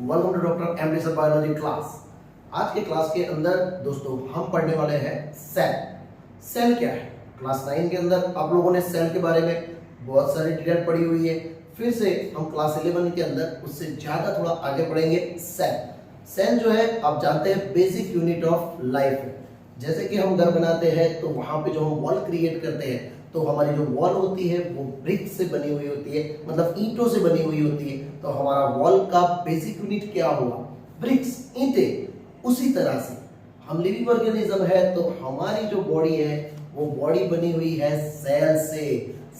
Welcome to doctor M D sir biology class. आज के class के अंदर दोस्तों हम पढ़ने वाले हैं सेल। सेल क्या है? क्लास 9 के अंदर आप लोगों ने सेल के बारे में बहुत सारी डिटेल पढ़ी हुई है। फिर से हम क्लास 11 के अंदर उससे ज्यादा थोड़ा आगे पढ़ेंगे। सेल सेल जो है आप जानते हैं बेसिक यूनिट ऑफ लाइफ है। जैसे कि हम घर बनाते हैं तो वहां पे जो हम वॉल क्रिएट करते हैं तो हमारी जो वॉल होती है वो ब्रिक से बनी हुई होती है, मतलब ईंटों से बनी हुई होती है। तो हमारा वॉल का बेसिक यूनिट क्या हुआ? ब्रिक्स, ईंटें। उसी तरह से हम लिविंग ऑर्गेनिज्म है तो हमारी जो बॉडी है वो बॉडी बनी हुई है सेल से।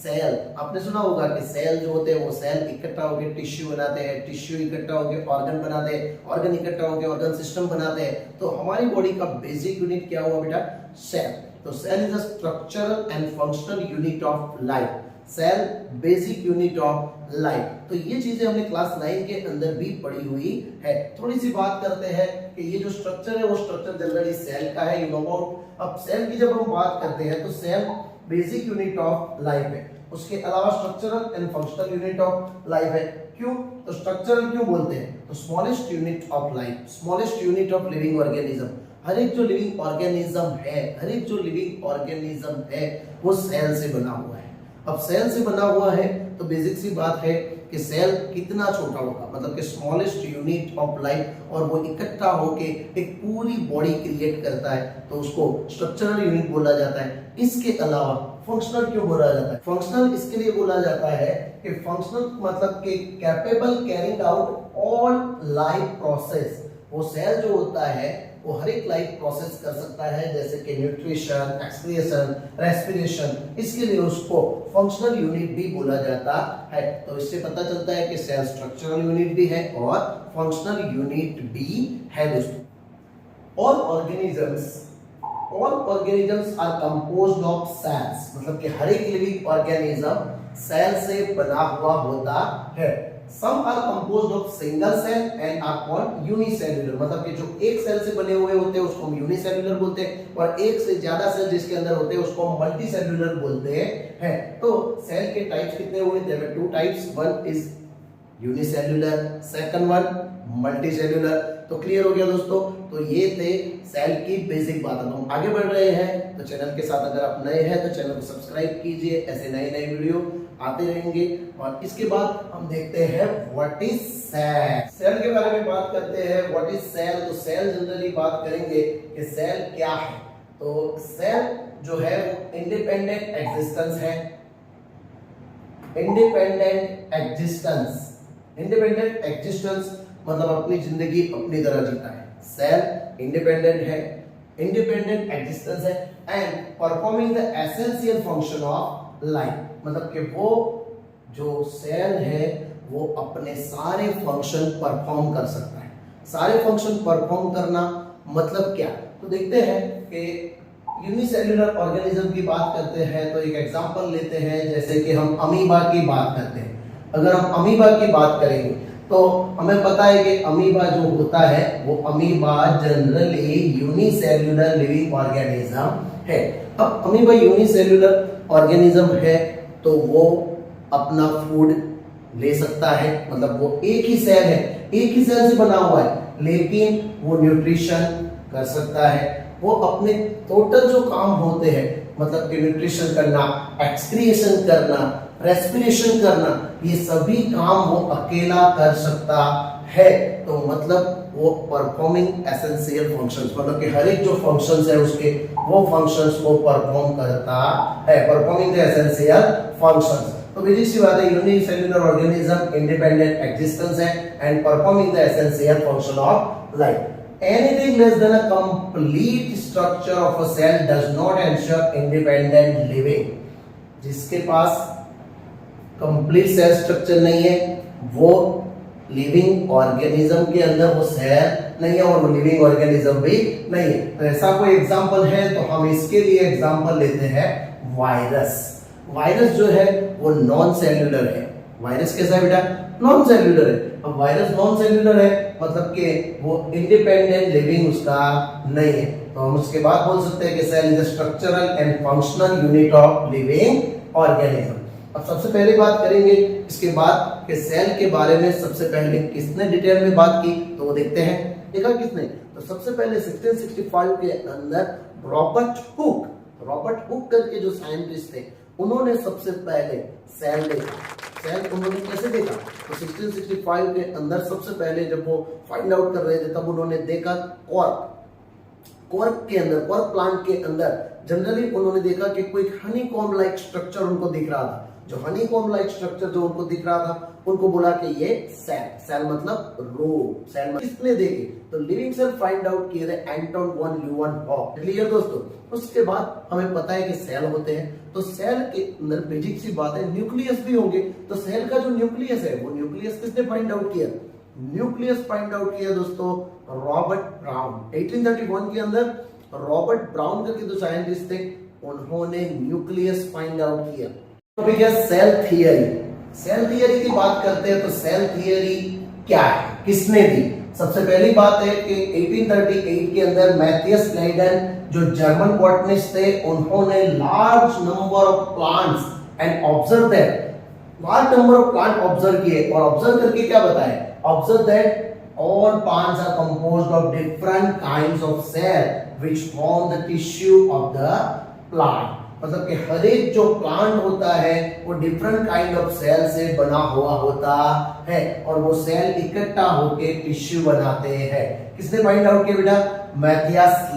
सेल आपने सुना होगा कि सेल जो होते हैं वो सेल इकट्ठा होकर टिश्यू बनाते हैं, टिश्यू इकट्ठा होकर ऑर्गन बनाते हैं, ऑर्गन इकट्ठा होकर ऑर्गन सिस्टम बनाते हैं। तो हमारी बॉडी का बेसिक यूनिट क्या हुआ बेटा? सेल। तो cell is a structural and functional unit of life. Cell basic unit of life. तो ये चीजें हमने क्लास 9 के अंदर भी पढ़ी हुई है। थोड़ी सी बात करते हैं कि ये जो स्ट्रक्चर है वो स्ट्रक्चर जनरली सेल का है, यू नो अबाउट। अब सेल की जब हम बात करते हैं तो cell basic unit of life है। उसके अलावा structural and functional unit of life है। क्यों? तो स्ट्रक्चरल क्यों बोलते हैं? तो smallest unit of life, smallest unit of living organism. हर एक जो लिविंग ऑर्गेनिज्म है, हर एक जो लिविंग ऑर्गेनिज्म है वो सेल से बना हुआ है। अब सेल से बना हुआ है तो बेसिक सी बात है कि सेल कितना छोटा होगा, मतलब कि स्मॉलेस्ट यूनिट ऑफ लाइफ, और वो इकट्ठा होके एक पूरी बॉडी क्रिएट करता है तो उसको स्ट्रक्चरल यूनिट बोला जाता है। इसके अलावा फंक्शनल क्यों बोला जाता है? फंक्शनल इसके लिए बोला जाता है कि फंक्शनल मतलब कि capable carrying out all life process. वो सेल जो होता है वो हर एक लाइफ प्रोसेस कर सकता है, जैसे कि न्यूट्रिशन, एक्सक्रिएशन, रेस्पिरेशन। इसके लिए उसको फंक्शनल यूनिट भी बोला जाता है। तो इससे पता चलता है कि सेल स्ट्रक्चरल यूनिट भी है और फंक्शनल यूनिट भी है दोस्तों। All organisms are composed of cells, मतलब कि हर एक लिविंग ऑर्गेनिज्म सेल से बना हुआ होता है। Some are composed of single cell and are called unicellular, मतलब कि जो एक सेल से बने हुए होते हैं उसको हम यूनिसेल्युलर बोलते हैं, और एक से ज्यादा सेल जिसके अंदर होते हैं उसको हम मल्टीसेल्युलर बोलते हैं। तो सेल के टाइप्स कितने हुए? There are two types, one is unicellular, second one multicellular. तो क्लियर हो गया दोस्तों। तो ये थे सेल की बेसिक बात। अब हम आगे बढ़ रहे हैं तो चैनल के साथ अगर आप नए हैं तो चैनल को सब्सक्राइब कीजिए, ऐसे नए नए वीडियो आते रहेंगे। और इसके बाद हम देखते हैं व्हाट इज सेल। सेल के बारे में बात करते हैं। What is cell? तो सेल जनरली बात करेंगे कि सेल क्या है। तो सेल जो है वो इंडिपेंडेंट एग्जिस्टेंस है। इंडिपेंडेंट एग्जिस्टेंस, इंडिपेंडेंट एग्जिस्टेंस मतलब अपनी जिंदगी अपनी तरह जीता है। सेल इंडिपेंडेंट है, इंडिपेंडेंट एग्जिस्टेंस है and performing the essential function of life, मतलब कि वो जो सेल है वो अपने सारे फंक्शन परफॉर्म कर सकता है। सारे फंक्शन परफॉर्म करना मतलब क्या? तो देखते हैं कि यूनिसेल्युलर ऑर्गेनिज्म की बात करते हैं तो एक एग्जांपल लेते हैं, जैसे कि हम अमीबा की बात करते हैं। अगर हम अमीबा की बात करेंगे तो हमें पता है कि अमीबा जो होता है वो amoeba generally unicellular living organism है। अब अमीबा यूनिसेल्युलर ऑर्गेनिज्म है तो वो अपना फूड ले सकता है, मतलब वो एक ही सेल है, एक ही सेल से बना हुआ है, लेकिन वो न्यूट्रिशन कर सकता है। वो अपने टोटल जो काम होते हैं, मतलब कि न्यूट्रिशन करना, एक्सक्रिएशन करना, रेस्पिरेशन करना, ये सभी काम वो अकेला कर सकता है। तो मतलब वो परफॉर्मिंग एसेंशियल फंक्शंस, मतलब कि हर एक जो फंक्शंस है उसके वो फंक्शंस को परफॉर्म करता है, परफॉर्मिंग द एसेंशियल फंक्शंस। तो बेसिक सी बात है, यूनिसेल्युलर ऑर्गेनिज्म इंडिपेंडेंट एग्जिस्टेंस है and performing the essential function of life. Anything less than a complete structure of a cell does not ensure independent living. जिसके पास complete cell structure नहीं है वो living organism के अंदर वो सेल नहीं है और वो लिविंग ऑर्गेनिज्म भी नहीं है। तो ऐसा कोई एग्जांपल है तो हम इसके लिए एग्जांपल लेते हैं वायरस। वायरस जो है वो नॉन सेल्युलर है। वायरस कैसा है बेटा? नॉन सेल्युलर है। अब वायरस नॉन सेल्युलर है मतलब कि वो इंडिपेंडेंट लिविंग उसका नहीं है, तो हम उसके बाद बोल सकते हैं कि cell is a structural and functional unit of living organism. अब सबसे पहले बात करेंगे इसके बाद कि सेल के बारे में सबसे पहले किसने डिटेल में बात की, तो वो देखते हैं। देखा किसने, तो सबसे पहले 1665 के अंदर रॉबर्ट हुक करके जो साइंटिस्ट थे, उन्होंने सबसे पहले सेल देखा। सेल उन्होंने कैसे देखा, तो 1665 के अंदर सबसे पहले जब वो फाइंड आउट कर रहे थे तब उन्होंने देखा कॉर्क के अंदर, कॉर्क प्लांट के अंदर जनरली उन्होंने देखा कि कोई हनीकॉम्ब लाइक स्ट्रक्चर उनको दिख रहा था। जो हनीकॉम्ब लाइक स्ट्रक्चर जो उनको दिख रहा था, उनको बोला कि ये सेल मतलब रोब। सेल किसने देखे, तो लिविंग सेल फाइंड आउट किए थे एंटोन वन ल्यूवेनहॉफ। क्लियर दोस्तों। उसके बाद हमें पता है कि सेल होते हैं, तो सेल के अंदर बेसिक सी बात है न्यूक्लियस भी होंगे। तो सेल का जो न्यूक्लियस है, वो न्यूक्लियस किसने फाइंड आउट किया, न्यूक्लियस फाइंड आउट किया दोस्तों रॉबर्ट ब्राउन। 1831 के अंदर रॉबर्ट ब्राउन करके जो साइंटिस्ट थे, उन्होंने न्यूक्लियस फाइंड आउट किया। तो भैया सेल थियरी की बात करते हैं, तो सेल थियरी क्या है, किसने दी। सबसे पहली बात है कि 1838 के अंदर मैथियस लेयडेन जो जर्मन बॉटनिस्ट थे, उन्होंने large number of plants and observe that large number of plant observe किए, और ऑब्जर्व करके क्या बताया, observe that all plants are composed of different kinds of cell which form the tissue of the plant। मतलब कि हर एक जो plant होता है वो डिफरेंट काइंड ऑफ सेल से बना हुआ होता है, और वो सेल इकट्ठा होके टिश्यू बनाते हैं। किसने फाइंड आउट किया बेटा, मैथियस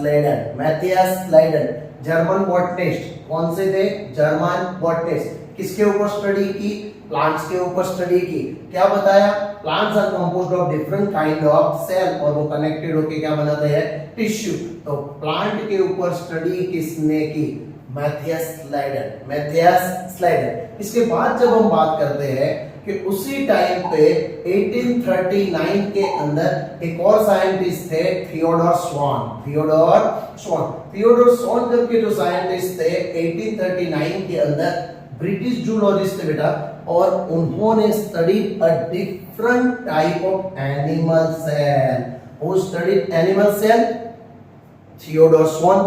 लेयडेन जर्मन बॉटनिस्ट। कौन से थे, जर्मन बॉटनिस्ट। किसके ऊपर स्टडी की, प्लांट्स के ऊपर स्टडी की। क्या बताया, plants are composed of different kind of cell, और वो कनेक्टेड होके क्या बनाते हैं, टिश्यू। तो प्लांट के ऊपर स्टडी किसने की, मैथियस लेयडेन। इसके बाद जब हम बात करते हैं कि उसी टाइम पे 1839 के अंदर एक और साइंटिस्ट थे, थियोडोर स्वान करके जो साइंटिस्ट थे 1839 के अंदर, ब्रिटिश जूलॉजिस्ट थे बेटा, और उन्होंने studied a different type of animal cell. Who studied animal cell, Theodor Schwann.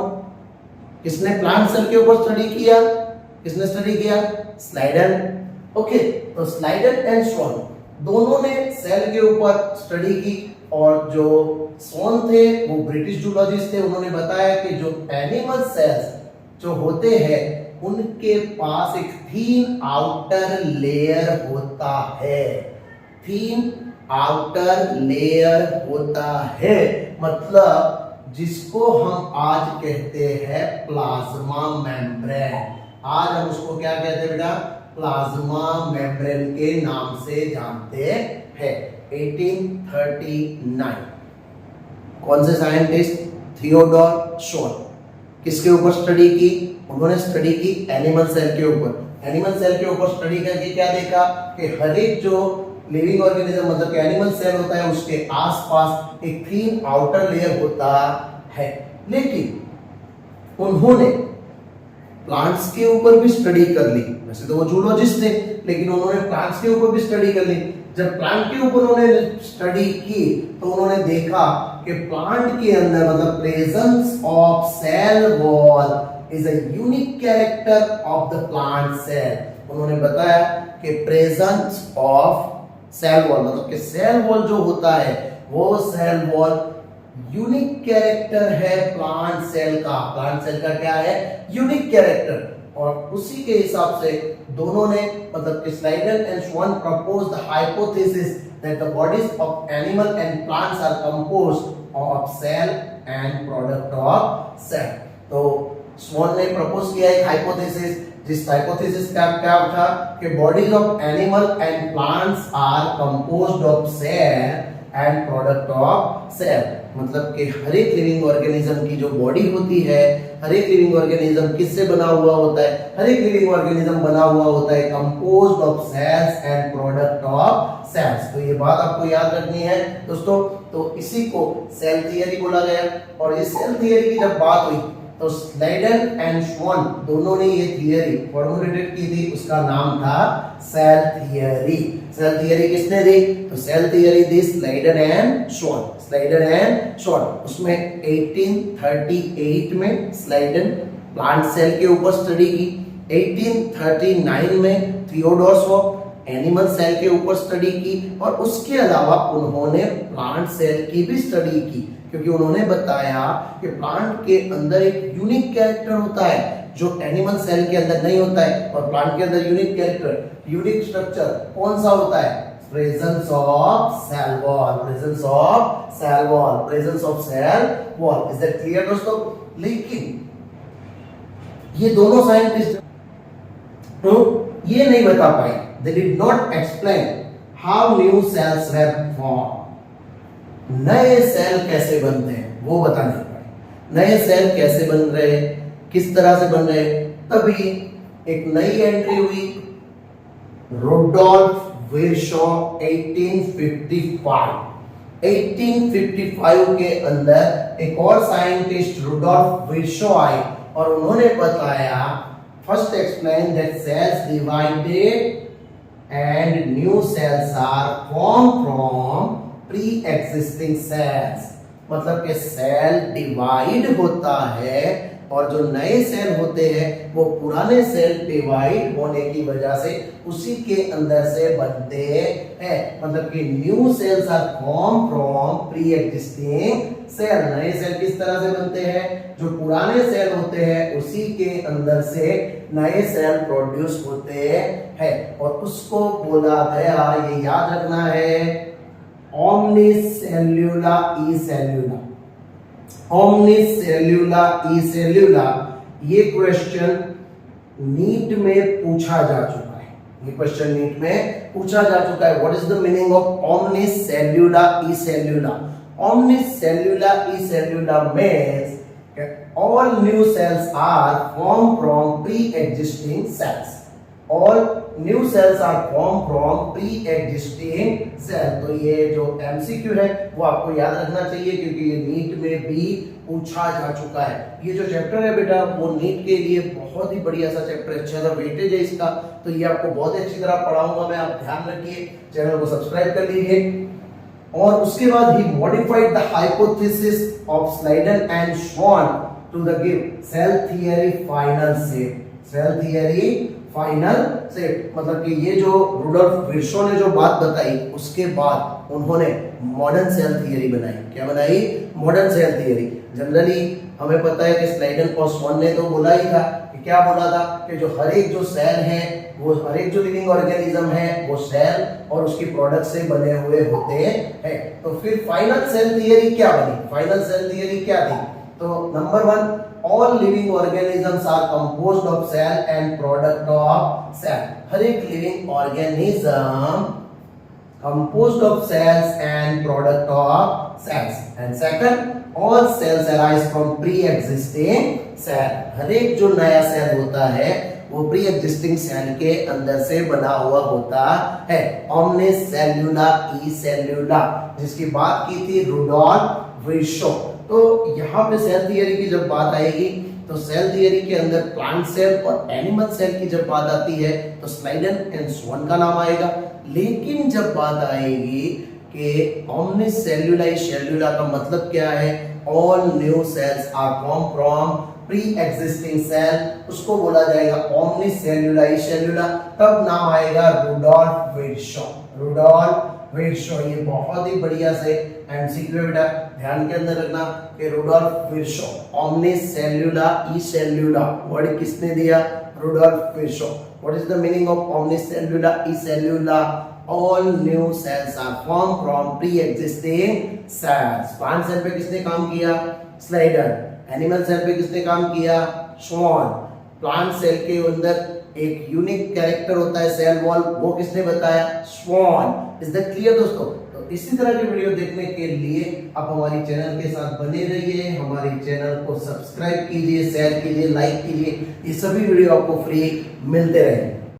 किसने प्लांट सेल के ऊपर स्टडी किया, किसने स्टडी किया, स्लाइडन। ओके, तो स्लाइडन एंड स्वान दोनों ने सेल के ऊपर स्टडी की, और जो स्वान थे वो ब्रिटिश जूलॉजिस्ट थे। उन्होंने बताया कि जो एनिमल सेल्स जो होते हैं, उनके पास एक थीन आउटर लेयर होता है, थीन आउटर लेयर होता है, मतलब जिसको हम आज कहते हैं प्लाज्मा मेम्ब्रेन। आज हम उसको क्या कहते हैं बेटा, प्लाज्मा मेम्ब्रेन के नाम से जानते हैं। 1839 कौन से साइंटिस्ट, थियोडोर स्वान। किसके ऊपर स्टडी की, उन्होंने स्टडी की एनिमल सेल के ऊपर। एनिमल सेल के ऊपर स्टडी करके क्या देखा कि हर एक जो लिविंग ऑर्गेनिज्म मतलब कि एनिमल सेल होता है, उसके आसपास एक थीन आउटर लेयर होता है। लेकिन उन्होंने प्लांट्स के ऊपर भी स्टडी कर ली। वैसे तो वो जूलॉजिस्ट थे, लेकिन उन्होंने प्लांट्स के ऊपर भी स्टडी कर ली। जब प्लांट के ऊपर उन्होंने स्टडी की, तो उन्होंने देखा कि प्लांट के अंदर मतलब presence of cell wall is a unique character of the plant cell. उन्होंने बताया कि प्रेजेंस ऑफ सेल वॉल मतलब कि सेल वॉल जो होता है, वो सेल वॉल यूनिक कैरेक्टर है प्लांट सेल का। प्लांट सेल का क्या है, यूनिक कैरेक्टर। और उसी के हिसाब से दोनों ने मतलब कि Schleiden and Schwann propose the hypothesis that the bodies of animal and plants are composed of cell and product of cell. तो स्वान ने प्रपोज किया एक हाइपोथेसिस, जिस हाइपोथेसिस का क्या था कि bodies of animal and plants are composed of cell and product of cell. मतलब कि हर एक लिविंग ऑर्गेनिज्म की जो बॉडी होती है, हर एक लिविंग ऑर्गेनिज्म किससे बना हुआ होता है, हर एक लिविंग ऑर्गेनिज्म बना हुआ होता है composed of cells and product of cells. तो ये बात आपको याद रखनी है दोस्तों। तो इसी को सेल थियरी बोला गया। और ये सेल थियरी की जब बात हुई, तो स्लाइडन एंड स्वान दोनों ने ये थियरी फॉर्मुलेटेड की थी, उसका नाम था सेल थियरी। सेल थियरी किसने दी, तो सेल थियरी दी स्लाइडन एंड स्वान। उसमें 1838 में स्लाइडन प्लांट सेल के ऊपर स्टडी की, 1839 में थियोडोर स्वॉप एनिमल सेल के ऊपर स्टडी की और उसके अलावा उन्होंने प्लांट सेल की भी स्टडी की, क्योंकि उन्होंने बताया कि प्लांट के अंदर एक यूनिक कैरेक्टर होता है जो एनिमल सेल के अंदर नहीं होता है, और प्लांट के अंदर यूनिक कैरेक्टर, यूनिक स्ट्रक्चर कौन सा होता है? Presence of cell wall, presence of cell wall, presence of cell wall. Is that clear दोस्तों? लेकिन ये दोनों साइंटिस्ट तो ये नहीं बता पाए, they did not explain how new cells were formed। नए सेल कैसे बनते हैं वो बता नहीं पाए। नए सेल कैसे बन रहे, किस तरह से बन रहे, तभी एक नई एंट्री हुई, रुडोल्फ विर्शॉ 1855 के अंदर एक और साइंटिस्ट रुडोल्फ विर्शॉ आए और उन्होंने बताया, first explain that cells divided and new cells are formed from pre-existing cells। मतलब कि सेल डिवाइड होता है और जो नए सेल होते हैं वो पुराने सेल डिवाइड होने की वजह से उसी के अंदर से बनते हैं। मतलब कि new cells are form from pre existing cell. नए सेल किस तरह से बनते हैं? जो पुराने सेल होते हैं उसी के अंदर से नए सेल प्रोड्यूस होते हैं और उसको बोला गया, ये याद रखना है, ओमनीसेल्यूला ई सेल्यूला। ओमनीसेल्यूला ई सेल्यूला, ये क्वेश्चन नीट में पूछा जा चुका है। ये क्वेश्चन नीट में पूछा जा चुका है। What is the meaning of omnis cellula e cellula? Omnis cellula e cellula means all new cells are formed from pre-existing cells। all new cells are formed from pre-existing cell। तो ये जो MCQ है वो आपको याद रखना चाहिए क्योंकि ये नीट में भी पूछा जा चुका है। ये जो चैप्टर है बेटा वो नीट के लिए बहुत ही बढ़िया सा चैप्टर है, अच्छा सा वेटेज है इसका, तो ये आपको बहुत अच्छी तरह पढ़ाऊंगा मैं, आप ध्यान रखिए, चैनल को सब्सक्राइब कर लीजिए। और उसके बाद ही modified the hypothesis of Schleiden and Schwann to the give cell theory final shape। cell theory final shape मतलब कि ये जो रुडोल्फ विर्शो ने जो बात बताई उसके बाद उन्होंने मॉडर्न सेल थियरी बनाई। क्या बनाई? Modern cell theory. जनरली हमें पता है कि स्लाइडन और श्वान ने तो बोला ही था कि क्या बोला था कि जो हर एक जो सेल है वो हर एक जो लिविंग ऑर्गेनिज्म है वो सेल और उसकी प्रोडक्ट से बने हुए होते हैं। तो फिर फाइनल सेल थियरी क्या बनी? फाइनल सेल थियरी क्या थी? तो number 1, all living organisms are composed of cell and product of cell. हर एक living organism composed of cells and product of cells. And second, all cells arise from pre existing cell. हर एक जो नया cell होता है वो pre existing cell के अंदर से बना हुआ होता है। ओमनीसेल्यूला ई सेल्यूला, जिसकी बात की थी रुडोल्फ विर्शो। तो यहाँ पे सेल थियरी की जब बात आएगी तो सेल थियरी के अंदर प्लांट सेल और एनिमल सेल की जब बात आती है तो स्लाइडन एंड श्वान का नाम आएगा। लेकिन जब बात आएगी कि ओमनीसेल्यूला ई सेल्यूला का मतलब क्या है, all new cells are form from pre existing cell, उसको बोला जाएगा ओमनीसेल्यूला ई सेल्यूला। तब नाम आएगा रुडोल्फ विर्शो। रुडोल्फ विर्शो, ये बहुत ही बढ़िया से एमसीक्यू बेटा ध्यान के अंदर रखना कि रुडोल्फ विर्शो, ओमनीसेल्यूला ई सेल्यूला वर्ड किसने दिया? Rudolf Virchow. What is the meaning of omnis cellula e cellula? All new cells are form from pre existing cells. Plant cell पे किसने काम किया? स्लाइडन। एनिमल सेल पे किसने काम किया? श्वान। प्लांट सेल के अंदर एक यूनिक कैरेक्टर होता है सेल वॉल, वो किसने बताया? श्वान। इज दैट क्लियर दोस्तों? तो इसी तरह की वीडियो देखने के लिए आप हमारी चैनल के साथ बने रहिए, हमारी चैनल को सब्सक्राइब कीजिए, शेयर कीजिए, लाइक कीजिए, ये सभी वीडियो आपको फ्री मिलते रहेंगे।